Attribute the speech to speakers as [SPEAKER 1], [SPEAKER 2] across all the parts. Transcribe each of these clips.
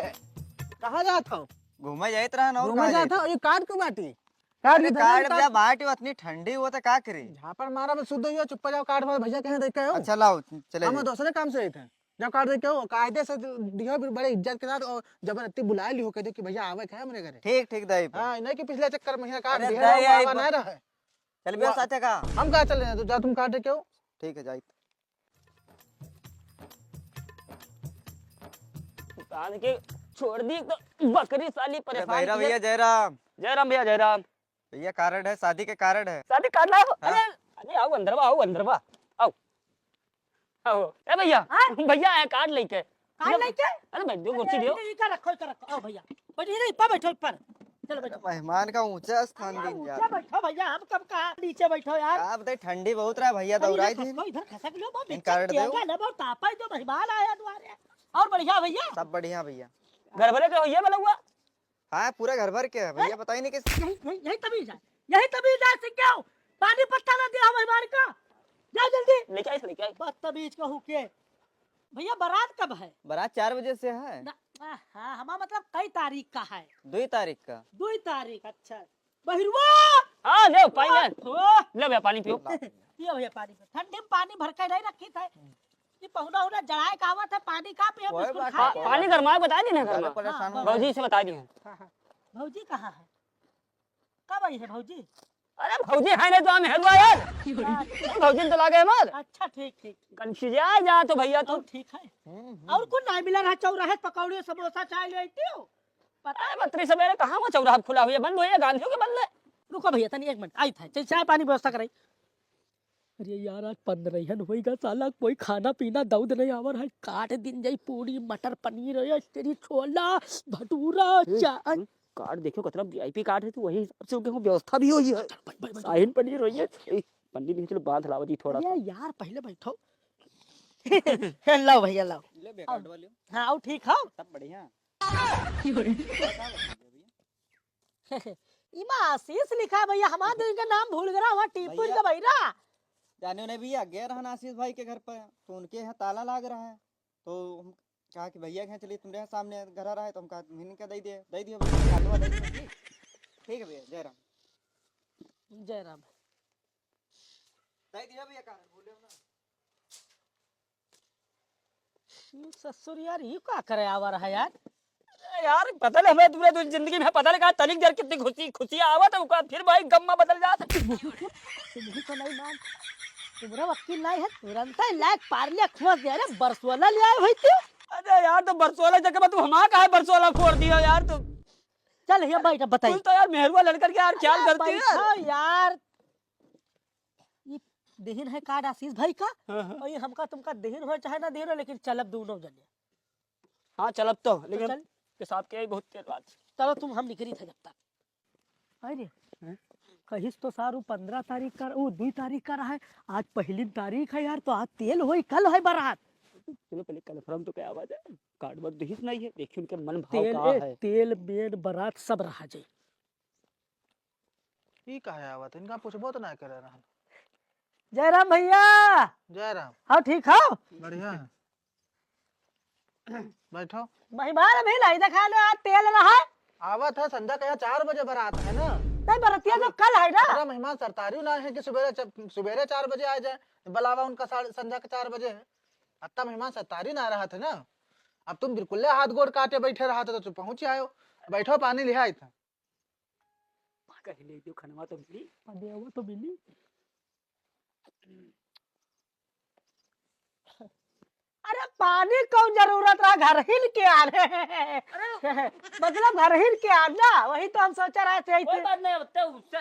[SPEAKER 1] कहाँ जाता हूँ?
[SPEAKER 2] घूमे जाइत रहा ना, और
[SPEAKER 1] घूमे
[SPEAKER 2] कहाँ
[SPEAKER 1] जाता
[SPEAKER 2] जाइत?
[SPEAKER 1] हूँ, ये काट क्यों बाटी?
[SPEAKER 2] अरे कार्ड जा बाटी, इतनी ठंडी हुआ तो का करी?
[SPEAKER 1] झापड़ मारा बस शुद्ध हुआ, चुप्पा जाओ काट मारो भैया कहीं देख के हो।
[SPEAKER 2] अच्छा लाओ चले
[SPEAKER 1] हम
[SPEAKER 2] जाइए।
[SPEAKER 1] दूसरे काम से थे, जब काट देख के हो कायदे से दियो, फिर बड़े इज्जत के साथ और जबरदस्ती बुला ली हो, कह दो कि भैया आवे है मेरे घरे।
[SPEAKER 2] ठीक ठीक दाई पे।
[SPEAKER 1] हाँ, नहीं कि पिछले चक्कर में काट
[SPEAKER 2] अरे
[SPEAKER 1] दिया
[SPEAKER 2] दाई आई
[SPEAKER 1] आवा नहीं रहा है।
[SPEAKER 2] चल बिया साथे का।
[SPEAKER 1] हम कहाँ चले तो जा तुम काट दे क्यों?
[SPEAKER 2] ठीक है जाइत।
[SPEAKER 3] कान के छोड़ दी तो बकरी साली
[SPEAKER 2] अरे
[SPEAKER 3] परेशान
[SPEAKER 2] भैरव
[SPEAKER 3] किए।
[SPEAKER 2] भैया जयराम।
[SPEAKER 3] जयराम भैया जयराम।
[SPEAKER 2] भैया कार्ड है, शादी के कार्ड है।
[SPEAKER 3] शादी काट लाओ।
[SPEAKER 2] हाँ।
[SPEAKER 3] अरे अरे आओ अंदर बा, आओ अंदर बा, आओ आओ। ए भैया भैया है कार्ड लेके।
[SPEAKER 4] कार्ड लेके?
[SPEAKER 3] अरे बैठ दो, कुर्सी दियो।
[SPEAKER 4] इधर रखो आओ भैया बैठिए, नहीं ऊपर बैठो, ऊपर चलो बैठो।
[SPEAKER 2] मेहमान का ऊंचा स्थान दी
[SPEAKER 4] नीचे
[SPEAKER 2] यार।
[SPEAKER 4] बैठो भैया, हम कब कहा नीचे बैठो यार।
[SPEAKER 2] का बताए ठंडी बहुत रहा भैया, दौड़ाई थी।
[SPEAKER 4] इधर खसक लो, बहुत
[SPEAKER 2] इन कार्ड
[SPEAKER 4] दिक्कत
[SPEAKER 2] दो।
[SPEAKER 4] किया ना, बहुत तापा जो मेहमान आया तुम्हारे। और बढ़िया भैया?
[SPEAKER 2] सब बढ़िया भैया।
[SPEAKER 3] घर भरे का होइए बलुआ।
[SPEAKER 2] हाँ पूरा घर भर के है भैया, बताइए नहीं किस।
[SPEAKER 4] यही तमीज है, यही तमीज है। से क्या हो, पानी पत्ता ना दिया मेहमान का, जाओ जल्दी।
[SPEAKER 3] लेके आई लेके आई।
[SPEAKER 4] बदतमीज कहूँ के। भैया बारात कब है?
[SPEAKER 2] बारात 4 बजे से है।
[SPEAKER 4] हाँ, हमारा मतलब कई तारीख का है?
[SPEAKER 2] 2 तारीख का।
[SPEAKER 4] 2 तारीख। अच्छा बहिरुआ।
[SPEAKER 3] हां ले पानी ले।
[SPEAKER 4] ओ,
[SPEAKER 3] ले भैया पानी पियो।
[SPEAKER 4] पियो भैया पानी पियो। ठंडे में पानी भर के नहीं रखी था। ये पहुना उना जड़ाए का आवत है, पानी का पियो,
[SPEAKER 2] कोई
[SPEAKER 4] बिस्कुट
[SPEAKER 2] बात
[SPEAKER 4] खा
[SPEAKER 2] नहीं,
[SPEAKER 4] के।
[SPEAKER 3] पानी गरमा के बता दी ना घर
[SPEAKER 2] ज्यादा
[SPEAKER 3] में।
[SPEAKER 2] परेशान
[SPEAKER 4] हाँ,
[SPEAKER 2] हो।
[SPEAKER 3] भौजी से बता दी है।
[SPEAKER 4] हाँ। भौजी कहाँ है? कब आई है भौजी?
[SPEAKER 3] अरे भौजी है नहीं तो हम हेलवा यार। भौजी तो लागे मत।
[SPEAKER 4] अच्छा ठीक ठीक।
[SPEAKER 3] कंफ्यूज जा तो भैया
[SPEAKER 4] तो
[SPEAKER 3] तो।
[SPEAKER 4] ठीक है। और कुछ नहीं मिला रहा? चौराहे पकौड़े समोसा चाय ले आई हो? पता है?
[SPEAKER 3] बत्री सवेरे कहाँ वो चौराहा खुला हुआ है, बंद हुआ है, गांधियों के बंद है।
[SPEAKER 4] रुको भैया तनी एक मिनट, आई था चाय पानी व्यवस्था कराई। अरे यार आज 15 होएगा, साला कोई खाना पीना दूध नहीं आवर है। काट दिन जाई पूरी मटर पनीर है, तेरी छोला भटूरा चाय।
[SPEAKER 3] कार्ड देखो कितना वीआईपी कार्ड है, तो वही हिसाब से उनके व्यवस्था भी हुई है। शाहीन पनीर हुई है। पनीर नहीं, चलो बांध लाओ जी थोड़ा सा।
[SPEAKER 4] यार पहले बैठो। लाओ भैया लाओ।
[SPEAKER 2] ले बे कार्ड वाले।
[SPEAKER 4] हाँ आओ, ठीक हो?
[SPEAKER 2] सब बढ़िया।
[SPEAKER 4] इमा आशीष लिखा है भैया, हमारे दिन का नाम भूल गया वहाँ टीपुर का भैया।
[SPEAKER 2] जाने ने भैया गए रहन आशीष भाई के घर पर, तो उनके यहाँ ताला लाग रहा है, तो हम कहा कि भैया के यहाँ चलिए, तुम्हारे सामने घर आ रहा है, तो हम कहा मिन का दे दिए भैया, कार्डवा दे दिए। ठीक है भैया जयराम।
[SPEAKER 4] जयराम।
[SPEAKER 2] दे दिया भैया कार्ड, भूले ना।
[SPEAKER 4] ससुर यार ये क्या करे आवा रहा है यार?
[SPEAKER 3] यार पता नहीं हमें पूरे जिंदगी में पता नहीं कहा तलिक देर कितनी खुशियां आवत है, उसका फिर भाई गम में बदल जाता।
[SPEAKER 4] तुम्हें तो नहीं मान, तुम्हारा वकील नहीं है, तुरंत लायक पार ले खोज दे रहे, बरसोला ले आए भाई तू।
[SPEAKER 3] अरे यार तो बरसोला जगह तू हमारा कहा बरसोला फोड़ दिया यार। तो
[SPEAKER 4] चल ये बैठ बताइए।
[SPEAKER 3] तू तो यार मेहरबा लड़कर के यार ख्याल करती है
[SPEAKER 4] यार। ये देहिन है कार्ड आशीष भाई का, और ये हमका तुमका देहिन हो चाहे ना देहिन हो, लेकिन चलब दोनों जने।
[SPEAKER 3] हाँ चल अब तो, लेकिन
[SPEAKER 4] चल।
[SPEAKER 3] पेशाब के बहुत देर बाद।
[SPEAKER 4] चलो तुम हम निकली थे जब तक। अरे कहिस तो सारू 15 तारीख का, वो 2 तारीख का रहा है, आज पहली तारीख है यार, तो आज तेल होई, कल है बारात।
[SPEAKER 3] चलो पहले कन्फर्म तो क्या आवाज है, कार्ड में दिहिस नहीं है, देखिए उनके मन भाव
[SPEAKER 4] तेल
[SPEAKER 3] का है।
[SPEAKER 4] तेल मेन बारात सब रहा जाए।
[SPEAKER 1] ये कहा आवत इनका पूछबो तो ना करे रहा।
[SPEAKER 4] जयराम भैया।
[SPEAKER 1] जयराम।
[SPEAKER 4] हाँ ठीक हो?
[SPEAKER 1] बढ़िया है। बैठो।
[SPEAKER 4] मेहमान अभी नहीं देखा लो, आज तेल रहा है।
[SPEAKER 1] आवत है संध्या का 4 बजे बारात है ना।
[SPEAKER 4] नहीं बरतिया तो कल है ना।
[SPEAKER 1] मेरा मेहमान सरतारी ना है कि सुबेरे 4 बजे आ जाए, बुलावा उनका संध्या के 4 बजे है। अत्ता मेहमान सरतारी ना रहा था ना, अब तुम बिल्कुल हाथ गोड़ काटे बैठे रहा था, तो तुम पहुंच आयो। बैठो पानी ले आई था।
[SPEAKER 3] कहीं ले दो खनवा तो मिली।
[SPEAKER 4] वो तो मिली। अरे पानी कौन जरूरत रहा, घर हिल के आ रहे हैं। मतलब घर हिल के आना, वही तो हम सोच रहे थे।
[SPEAKER 3] कोई बात नहीं, अब तो उससे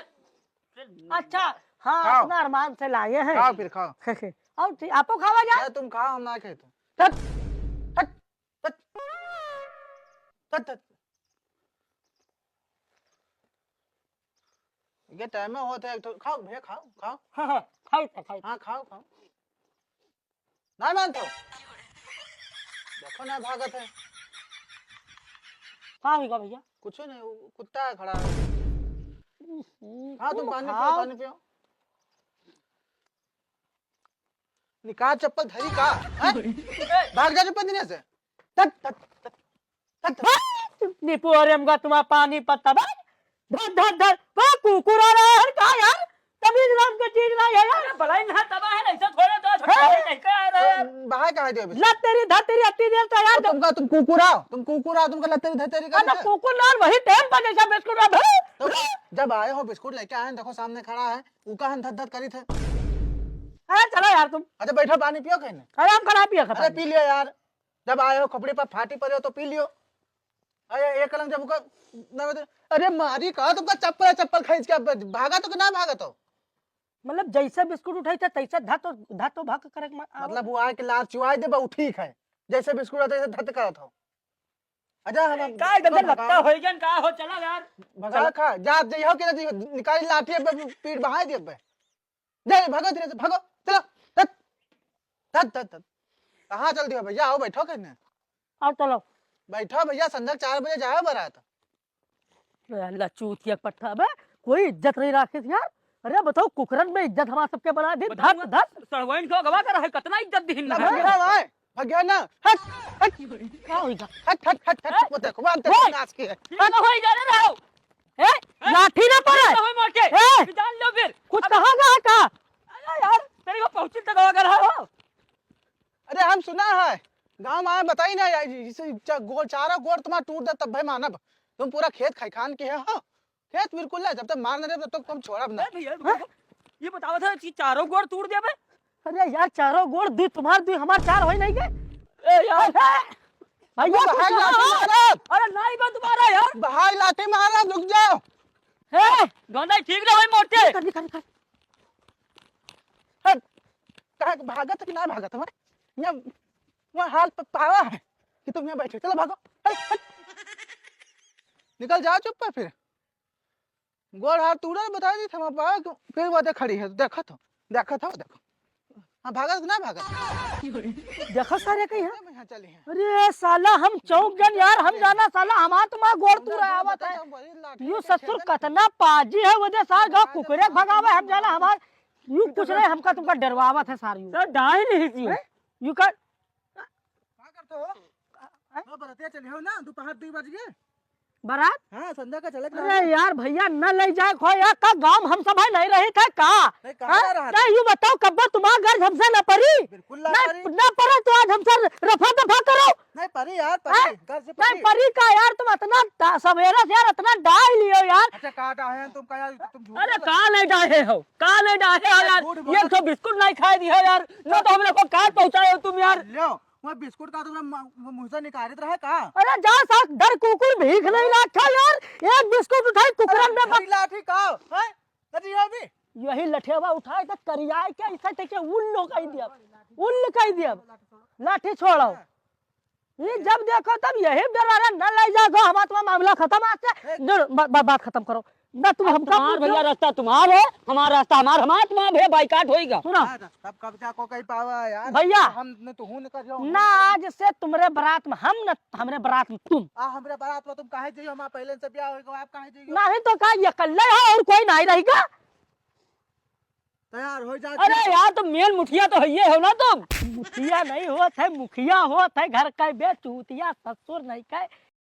[SPEAKER 4] अच्छा हाँ,
[SPEAKER 1] खाओ।
[SPEAKER 4] अपना अरमान से लाए हैं।
[SPEAKER 1] खाओ फिर खाओ।
[SPEAKER 4] और आपको खावा जाए?
[SPEAKER 1] तुम खाओ, हम ना खाए तो।
[SPEAKER 4] तब
[SPEAKER 1] ये टाइम में होता है तो खाओ भैया, खाओ खाओ।
[SPEAKER 4] खाई।
[SPEAKER 1] हाँ खाओ खाओ। ना मानते हो? देखो ना भागत है।
[SPEAKER 4] हाँ भैया।
[SPEAKER 1] कुछ नहीं, वो कुत्ता है खड़ा है। हाँ तुम पानी पियो,
[SPEAKER 4] खाओ।
[SPEAKER 1] पानी पियो। निकाल चप्पल धरी का। हैं? भाग जा चप्पल देने से। तट तट तट
[SPEAKER 4] निपोरियम का तुम्हारा पानी पत्ता बा धर धर धर वो कुकुर आ रहा है का यार तभी नाम का चीज ना है यार भलाई ना तबाह है ऐसा थोड़े तो नहीं का आ रहा है
[SPEAKER 1] बाहर कहाँ दियो बिस्कुट?
[SPEAKER 4] लत तेरी धर तेरी अति देर तो यार
[SPEAKER 1] तुम कुकुर आओ, तुमका लत्ते धतेरी
[SPEAKER 4] ना
[SPEAKER 1] कर।
[SPEAKER 4] कुकुर ना वही टाइम पर जैसा बिस्कुट अब
[SPEAKER 1] तो जब आए हो बिस्कुट लेके आए, देखो सामने खड़ा है, उका हम धत करी थे।
[SPEAKER 4] अरे चलो यार तुम
[SPEAKER 1] अच्छा बैठो, पानी पियो कहने।
[SPEAKER 4] अरे हम खराब पिया
[SPEAKER 1] अरे
[SPEAKER 4] खत्म
[SPEAKER 1] पी लियो यार, जब आए हो कपड़े पर फाटी पड़े हो तो पी लियो। अरे एक कलंग जब उका अरे मारी कहा तुमका चप्पल खींच के भागा तो ना भागा तो
[SPEAKER 4] मतलब जैसे बिस्कुट उठाई थे तैसे धत भाग करे
[SPEAKER 1] मतलब वो आए के लार चुआई दे बहु ठीक है, जैसे बिस्कुट होता है धत करत हो। अच्छा हम
[SPEAKER 4] का एकदम लगता होइगन का हो चला यार
[SPEAKER 1] भगा खा जा जइहो के जइहो, निकाली लाठी पे पीठ बहाई दिए बे। जा भागो धीरे से भागो, चलो धत धत धत धत। कहां चल दियो भैया? आओ बैठो कहने।
[SPEAKER 4] और चलो
[SPEAKER 1] बैठो भैया, संध्या 4 बजे जाओ बारात।
[SPEAKER 4] अल्लाह चूतिया पट्टा बे कोई इज्जत नहीं राखे यार। अरे बताओ कुकरन में इज्जत हमारा सबके बना दी धत धत
[SPEAKER 3] सड़वाइन को गवा कर है कितना इज्जत दिहिन
[SPEAKER 1] ना भगिया भाई, भगिया ना हट हट
[SPEAKER 4] क्या होइगा
[SPEAKER 1] हट हट हट हट। वो देखो बांधते नाच के है।
[SPEAKER 3] ना होई जा रहे हो
[SPEAKER 4] ए लाठी ना पड़े
[SPEAKER 3] होई मोटे
[SPEAKER 4] ए!
[SPEAKER 3] जान लो फिर
[SPEAKER 4] कुछ कहा का
[SPEAKER 3] अरे यार तेरी को पहुंची तक गवा कर रहा हो।
[SPEAKER 1] अरे हम सुना है गांव में आए बताई ना यार, इसे गोल चारा गोड़ तुम्हारा टूट दे तब भाई मानब। तुम पूरा खेत खान के है। हाँ खेत बिल्कुल है, जब तक मार नहीं तब तक तुम छोड़ब ना।
[SPEAKER 3] भैया ये बताओ था कि चारों गोड़ तोड़ दिया बे।
[SPEAKER 4] अरे यार चारों गोड़ दी तुम्हार दी हमार चार होई नहीं के
[SPEAKER 3] ए यार
[SPEAKER 4] भैया
[SPEAKER 1] बहाई लाठी मारब,
[SPEAKER 3] अरे नहीं बा तुम्हारा यार
[SPEAKER 1] बहाई लाठी मारब, रुक जाओ।
[SPEAKER 3] ए गंदा ठीक ना होई मोटे
[SPEAKER 4] कर कर
[SPEAKER 1] हट कहा भागत कि ना भागत हमारे यहाँ वहाँ हाल पावा है कि तुम यहाँ बैठे। चलो भागो, हट, हट। निकल जाओ चुप पे। फिर गोड़ हाथ टूटा बता दी था फिर वो खड़ी है, देखा था देखो। हाँ भागत ना भागत
[SPEAKER 4] देखो सारे कहीं है।
[SPEAKER 1] यहाँ चली है।
[SPEAKER 4] अरे साला हम चौक गन यार, हम जाना साला हमार तुम्हारा गोड़ तू रहा आवत है। यू ससुर कतना पाजी है वजह सार गाँव कुकरे भगावे हम जाना हमार यू कुछ नहीं हमका तुमका डरवावत है सारी यू
[SPEAKER 3] सर डाई नहीं थी
[SPEAKER 4] यू कर
[SPEAKER 1] क्या करते हो? बरतिया चले हो ना, दोपहर 2 बज गए।
[SPEAKER 4] बारात
[SPEAKER 1] हाँ संध्या का चले।
[SPEAKER 4] अरे यार भैया न ले जाए खो यार का गांव हम सब भाई नहीं रहे थे का नहीं यू बताओ कब तुम्हारा घर हमसे न परी
[SPEAKER 1] बिल्कुल
[SPEAKER 4] न परे तो आज हमसे रफा दफा करो
[SPEAKER 1] नहीं परी यार, परी घर से
[SPEAKER 4] नहीं परी का यार तुम इतना सवेरे से यार इतना डाल लियो यार।
[SPEAKER 1] अच्छा काटा है तुम का यार, तुम झूठ
[SPEAKER 3] अरे कहाँ नहीं डाहे हो कहाँ नहीं डाहे हो यार ये तो बिस्कुट नहीं खाए दिया यार ना तो हम लोग को कहाँ पहुँचाए हो तुम यार।
[SPEAKER 1] लो वो बिस्कुट का तुमने मुंह से निकालित रहा का?
[SPEAKER 4] अरे जा साथ डर कुकुर भीख नहीं लाठा यार, एक बिस्कुट उठाई कुकरन में
[SPEAKER 1] हरी लाठी का है नदी अभी
[SPEAKER 4] यही लठेवा उठाए तो करियाए के ऐसा टेके उल्लू कह दिया लाठी छोड़ो। ये जब देखो तब यही डरा न ले जाओ हमारा तुम्हारा मामला खत्म आज बात खत्म करो ना तुम हमका
[SPEAKER 3] भैया रास्ता तुम्हारा है हमारा रास्ता हमारा तुम्हारा भैया बाइकाट होएगा।
[SPEAKER 4] सुनो
[SPEAKER 1] तब कब्जा को कहीं पावा यार
[SPEAKER 4] भैया
[SPEAKER 1] हम न तो हूं कर जाओ
[SPEAKER 4] ना आज से तुम्हारे बारात में हम न हमरे बारात में तुम
[SPEAKER 1] हमरे बारात में तुम काहे जाइयो? हमारा पहले से ब्याह होगा, आप काहे जाइयो?
[SPEAKER 4] नहीं तो का ये कल्ले है और कोई नहीं रहेगा।
[SPEAKER 1] तैयार हो जा।
[SPEAKER 3] अरे यार तुम मेन मुखिया तो है हो ना तुम।
[SPEAKER 4] मुखिया नहीं होत है, मुखिया होत है घर का बे चूतिया ससुर नहीं का